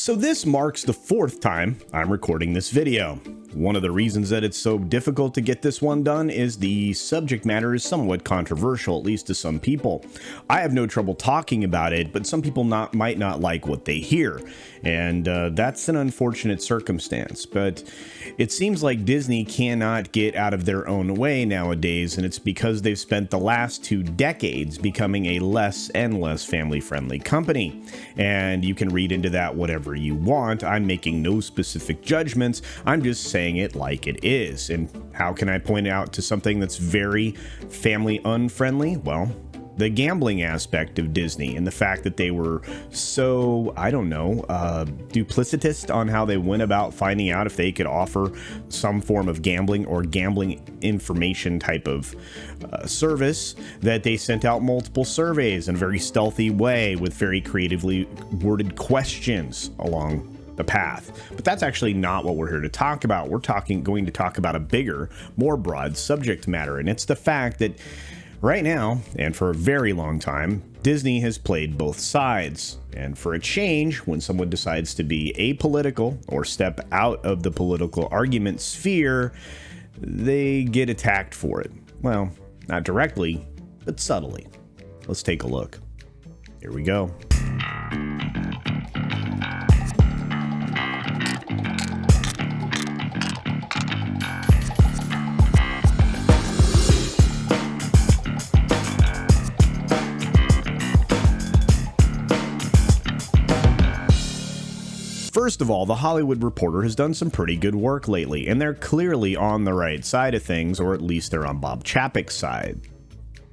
So this marks the 4th time I'm recording this video. One of the reasons that it's so difficult to get this one done is the subject matter is somewhat controversial, at least to some people. I have no trouble talking about it, but some people might not like what they hear, and that's an unfortunate circumstance. But it seems like Disney cannot get out of their own way nowadays, and it's because they've spent the last 2 decades becoming a less and less family-friendly company. And you can read into that whatever you want. I'm making no specific judgments. I'm just saying it like it is. And how can I point out to something that's very family unfriendly? Well, the gambling aspect of Disney and the fact that they were so, duplicitous on how they went about finding out if they could offer some form of gambling or gambling information type of service, that they sent out multiple surveys in a very stealthy way with very creatively worded questions along the path. But that's actually not what we're here to talk about. We're going to talk about a bigger, more broad subject matter, and it's the fact that right now, and for a very long time, Disney has played both sides. And for a change, when someone decides to be apolitical or step out of the political argument sphere, they get attacked for it. Well, not directly, but subtly. Let's take a look. Here we go. First of all, The Hollywood Reporter has done some pretty good work lately, and they're clearly on the right side of things, or at least they're on Bob Chapek's side.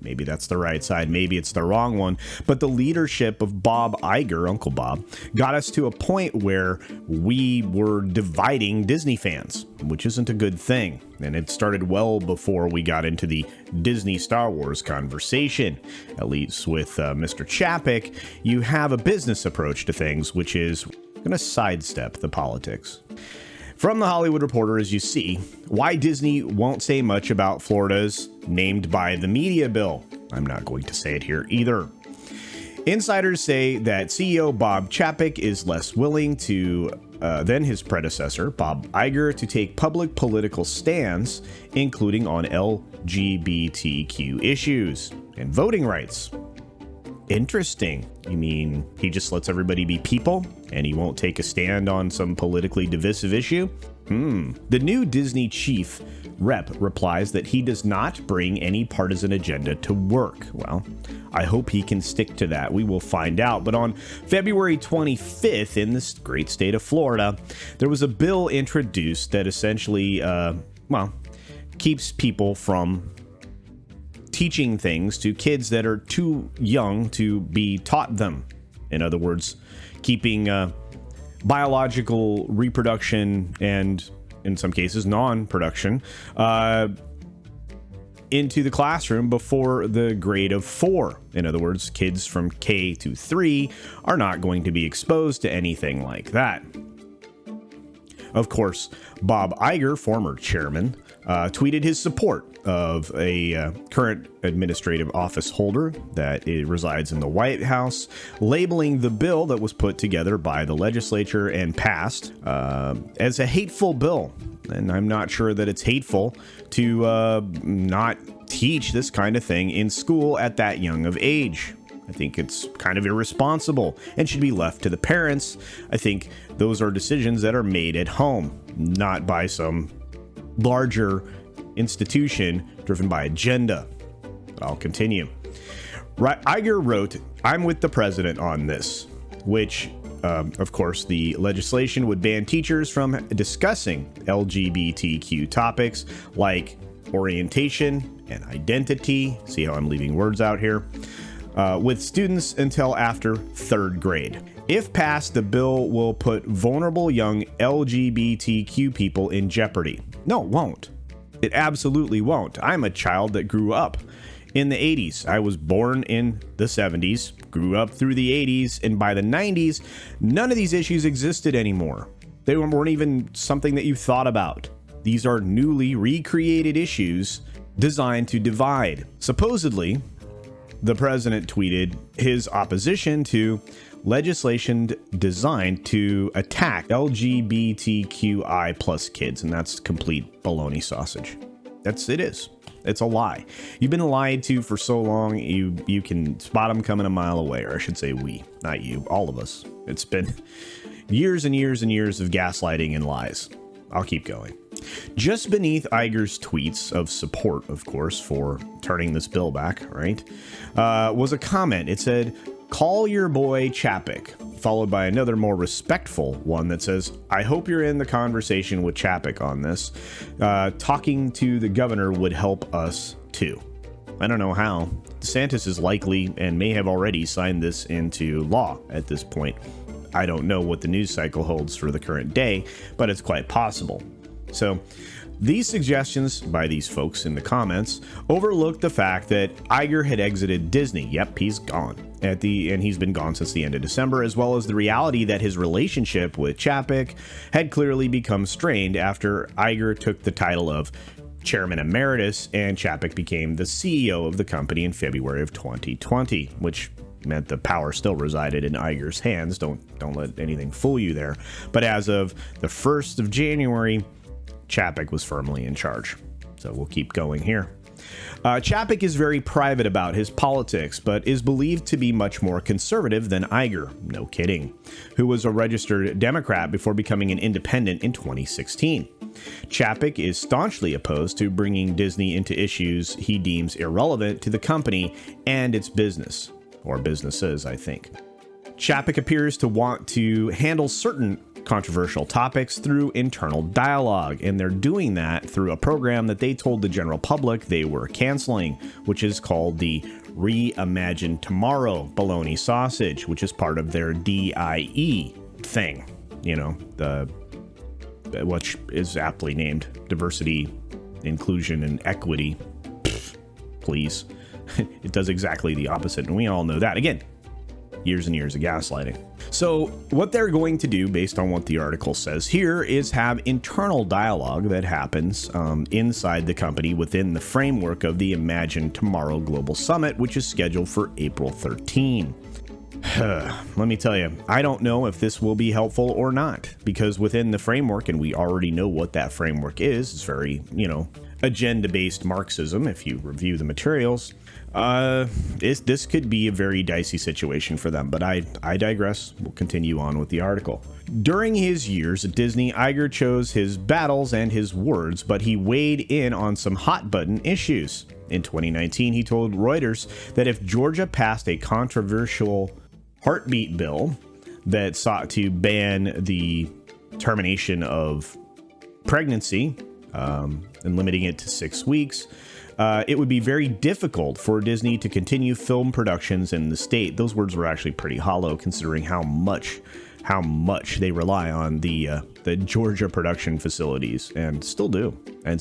Maybe that's the right side, maybe it's the wrong one, but the leadership of Bob Iger, Uncle Bob, got us to a point where we were dividing Disney fans, which isn't a good thing. And it started well before we got into the Disney Star Wars conversation. At least with Mr. Chapek, you have a business approach to things, which is going to sidestep the politics. From The Hollywood Reporter, as you see, why Disney won't say much about Florida's named by the media bill. I'm not going to say it here either. Insiders say that CEO Bob Chapek is less willing to than his predecessor, Bob Iger, to take public political stands, including on LGBTQ issues and voting rights. Interesting. You mean he just lets everybody be people and he won't take a stand on some politically divisive issue? The new Disney chief rep replies that he does not bring any partisan agenda to work. Well, I hope he can stick to that. We will find out. But on February 25th, in this great state of Florida, there was a bill introduced that essentially, keeps people from teaching things to kids that are too young to be taught them. In other words, keeping biological reproduction and, in some cases, non-production into the classroom before the grade of 4. In other words, kids from K to 3 are not going to be exposed to anything like that. Of course, Bob Iger, former chairman, tweeted his support of a current administrative office holder that resides in the White House, labeling the bill that was put together by the legislature and passed as a hateful bill. And I'm not sure that it's hateful to not teach this kind of thing in school at that young of age. I think it's kind of irresponsible and should be left to the parents. I think those are decisions that are made at home, not by some larger institution driven by agenda. I'll continue. Iger wrote, "I'm with the president on this," which, of course, the legislation would ban teachers from discussing LGBTQ topics like orientation and identity. See how I'm leaving words out here? With students until after 3rd grade. If passed, the bill will put vulnerable young LGBTQ people in jeopardy. No, it won't. It absolutely won't. I'm a child that grew up in the 80s. I was born in the 70s, grew up through the 80s, and by the 90s, none of these issues existed anymore. They weren't even something that you thought about. These are newly recreated issues designed to divide. Supposedly, the president tweeted his opposition to legislation designed to attack LGBTQI plus kids, and that's complete baloney sausage. It is. It's a lie. You've been lied to for so long, you can spot them coming a mile away, or I should say we, not you, all of us. It's been years and years and years of gaslighting and lies. I'll keep going. Just beneath Iger's tweets of support, of course, for turning this bill back, right, was a comment. It said, "Call your boy Chapek," followed by another more respectful one that says, "I hope you're in the conversation with Chapek on this. Talking to the governor would help us too." I don't know how. DeSantis is likely and may have already signed this into law at this point. I don't know what the news cycle holds for the current day, but it's quite possible. So these suggestions by these folks in the comments overlooked the fact that Iger had exited Disney. Yep, he's gone. And he's been gone since the end of December, as well as the reality that his relationship with Chapek had clearly become strained after Iger took the title of Chairman Emeritus and Chapek became the CEO of the company in February of 2020, which meant the power still resided in Iger's hands. Don't let anything fool you there. But as of the 1st of January, Chapek was firmly in charge. So we'll keep going here. Chapek is very private about his politics, but is believed to be much more conservative than Iger, no kidding, who was a registered Democrat before becoming an independent in 2016. Chapek is staunchly opposed to bringing Disney into issues he deems irrelevant to the company and its business, or businesses, I think. Chapek appears to want to handle certain controversial topics through internal dialogue, and they're doing that through a program that they told the general public they were canceling, which is called the Reimagine Tomorrow Bologna Sausage, which is part of their DIE thing, which is aptly named Diversity, Inclusion, and Equity. Please. It does exactly the opposite, and we all know that. Again, years and years of gaslighting. So what they're going to do, based on what the article says here, is have internal dialogue that happens inside the company within the framework of the Imagine Tomorrow Global Summit, which is scheduled for April 13. Let me tell you, I don't know if this will be helpful or not, because within the framework, and we already know what that framework is, it's very, agenda-based Marxism, if you review the materials. This could be a very dicey situation for them, but I digress. We'll continue on with the article. During his years at Disney, Iger chose his battles and his words, but he weighed in on some hot-button issues. In 2019, he told Reuters that if Georgia passed a controversial heartbeat bill that sought to ban the termination of pregnancy and limiting it to 6 weeks, it would be very difficult for Disney to continue film productions in the state. Those words were actually pretty hollow, considering how much they rely on the Georgia production facilities, and still do, and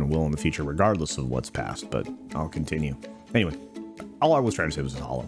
will in the future, regardless of what's passed. But I'll continue. Anyway, all I was trying to say was hollow.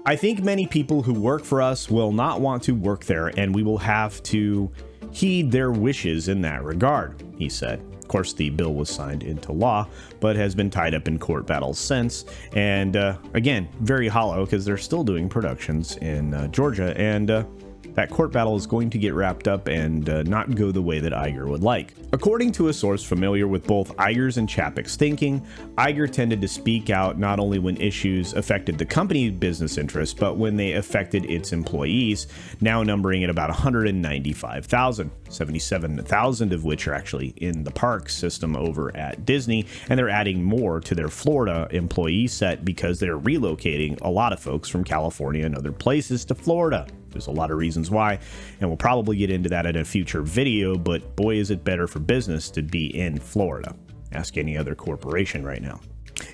I think many people who work for us will not want to work there, and we will have to heed their wishes in that regard, he said. Of course, the bill was signed into law, but has been tied up in court battles since. And again, very hollow, because they're still doing productions in Georgia, and that court battle is going to get wrapped up and not go the way that Iger would like. According to a source familiar with both Iger's and Chapek's thinking, Iger tended to speak out not only when issues affected the company's business interests, but when they affected its employees, now numbering at about 195,000, 77,000 of which are actually in the park system over at Disney, and they're adding more to their Florida employee set because they're relocating a lot of folks from California and other places to Florida. There's a lot of reasons why, and we'll probably get into that in a future video, but boy, is it better for business to be in Florida. Ask any other corporation right now.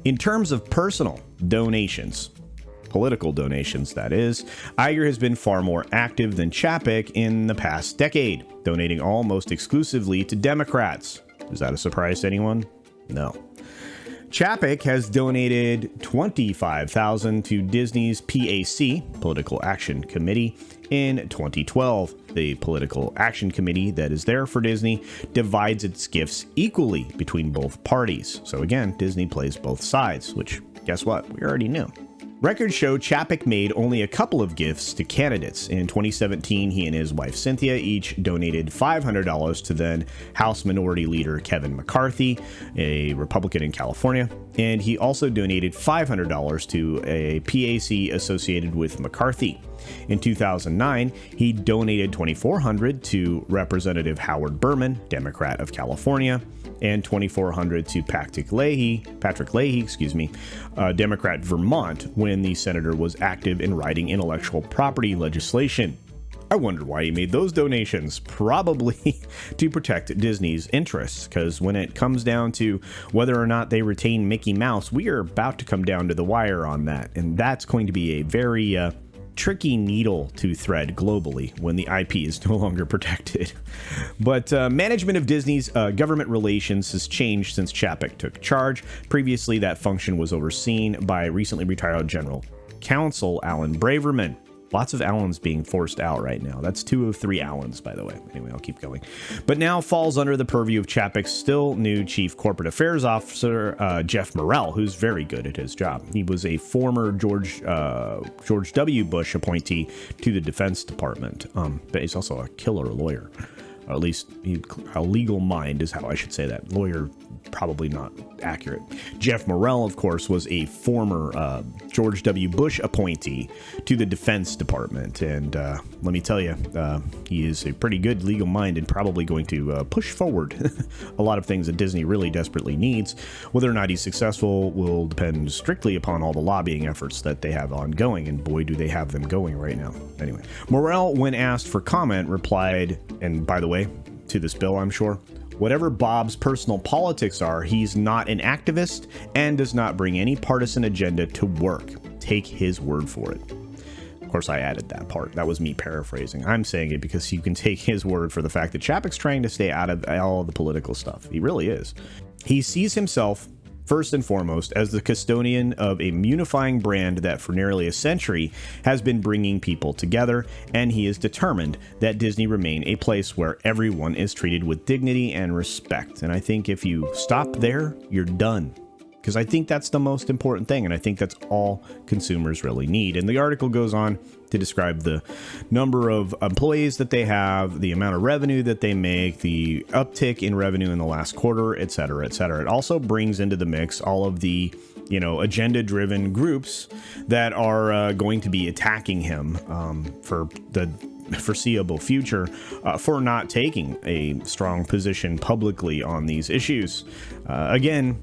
In terms of personal donations, political donations that is, Iger has been far more active than Chapek in the past decade, donating almost exclusively to Democrats. Is that a surprise to anyone? No. Chapek has donated $25,000 to Disney's PAC, Political Action Committee, in 2012. The Political Action Committee that is there for Disney divides its gifts equally between both parties. So again, Disney plays both sides, which Guess what? We already knew. Records show Chapek made only a couple of gifts to candidates. In 2017, he and his wife Cynthia each donated $500 to then House Minority Leader Kevin McCarthy, a Republican in California, and he also donated $500 to a PAC associated with McCarthy. In 2009, he donated $2,400 to Representative Howard Berman, Democrat of California, and $2,400 to Patrick Leahy, Democrat Vermont, when the senator was active in writing intellectual property legislation. I wonder why he made those donations. Probably to protect Disney's interests, because when it comes down to whether or not they retain Mickey Mouse, we are about to come down to the wire on that, and that's going to be a very tricky needle to thread globally when the IP is no longer protected. But management of Disney's government relations has changed since Chapek took charge. Previously, that function was overseen by recently retired General Counsel Alan Braverman. Lots of Allens being forced out right now. That's 2 of 3 Allens, by the way. Anyway, I'll keep going. But now falls under the purview of Chapek's still new Chief Corporate Affairs Officer, Jeff Morrell, who's very good at his job. He was a former George W. Bush appointee to the Defense Department, but he's also a killer lawyer. Or at least a legal mind is how I should say that. Lawyer, probably not accurate. Jeff Morrell, of course, was a former George W. Bush appointee to the Defense Department. And let me tell you, he is a pretty good legal mind and probably going to push forward a lot of things that Disney really desperately needs. Whether or not he's successful will depend strictly upon all the lobbying efforts that they have ongoing. And boy, do they have them going right now. Anyway, Morrell, when asked for comment, replied, and by the way, to this bill, I'm sure, whatever Bob's personal politics are, he's not an activist and does not bring any partisan agenda to work. Take his word for it. Of course, I added that part. That was me paraphrasing. I'm saying it because you can take his word for the fact that Chapek's trying to stay out of all the political stuff. He really is. He sees himself first and foremost as the custodian of a unifying brand that for nearly a century has been bringing people together, and he is determined that Disney remain a place where everyone is treated with dignity and respect. And I think if you stop there, you're done. Because I think that's the most important thing, and I think that's all consumers really need. And the article goes on to describe the number of employees that they have, the amount of revenue that they make, the uptick in revenue in the last quarter, et cetera, et cetera. It also brings into the mix all of the, agenda-driven groups that are going to be attacking him for the foreseeable future for not taking a strong position publicly on these issues. Again,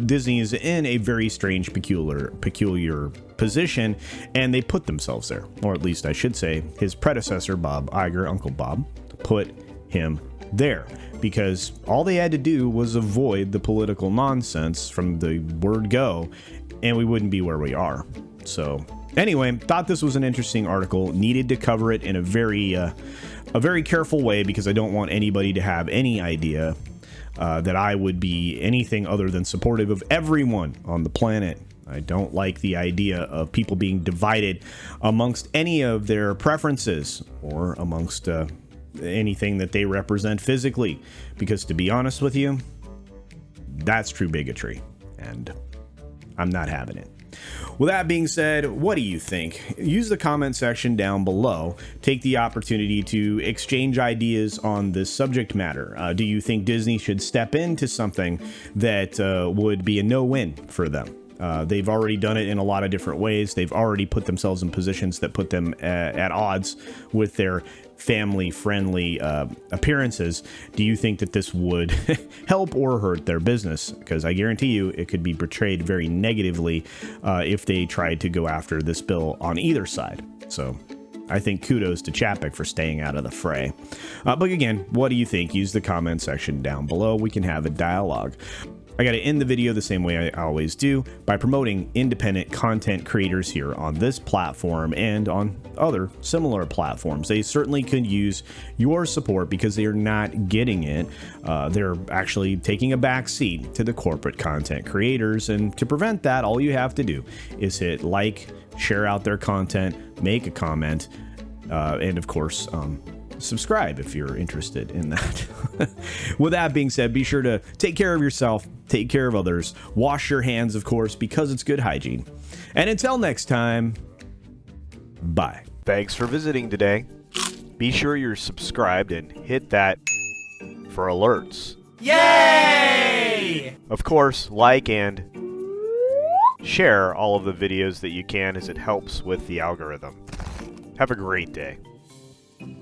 Disney is in a very strange, peculiar position, and they put themselves there, or at least I should say his predecessor, Bob Iger, Uncle Bob, put him there, because all they had to do was avoid the political nonsense from the word go, and we wouldn't be where we are. So anyway, thought this was an interesting article, needed to cover it in a very careful way, because I don't want anybody to have any idea that I would be anything other than supportive of everyone on the planet. I don't like the idea of people being divided amongst any of their preferences or amongst anything that they represent physically, because to be honest with you, that's true bigotry, and I'm not having it. With that being said, what do you think? Use the comment section down below. Take the opportunity to exchange ideas on this subject matter. Do you think Disney should step into something that would be a no-win for them? They've already done it in a lot of different ways. They've already put themselves in positions that put them at odds with their family-friendly appearances. Do you think that this would help or hurt their business? Because I guarantee you it could be portrayed very negatively if they tried to go after this bill on either side. So I think kudos to Chapek for staying out of the fray. But again, what do you think? Use the comment section down below. We can have a dialogue. I got to end the video the same way I always do, by promoting independent content creators here on this platform and on other similar platforms. They certainly could use your support because they are not getting it. They're actually taking a back seat to the corporate content creators. And to prevent that, all you have to do is hit like, share out their content, make a comment, and of course, subscribe if you're interested in that. With that being said, be sure to take care of yourself, take care of others, wash your hands, of course, because it's good hygiene. And until next time, bye. Thanks for visiting today. Be sure you're subscribed and hit that for alerts. Yay! Of course, like and share all of the videos that you can, as it helps with the algorithm. Have a great day.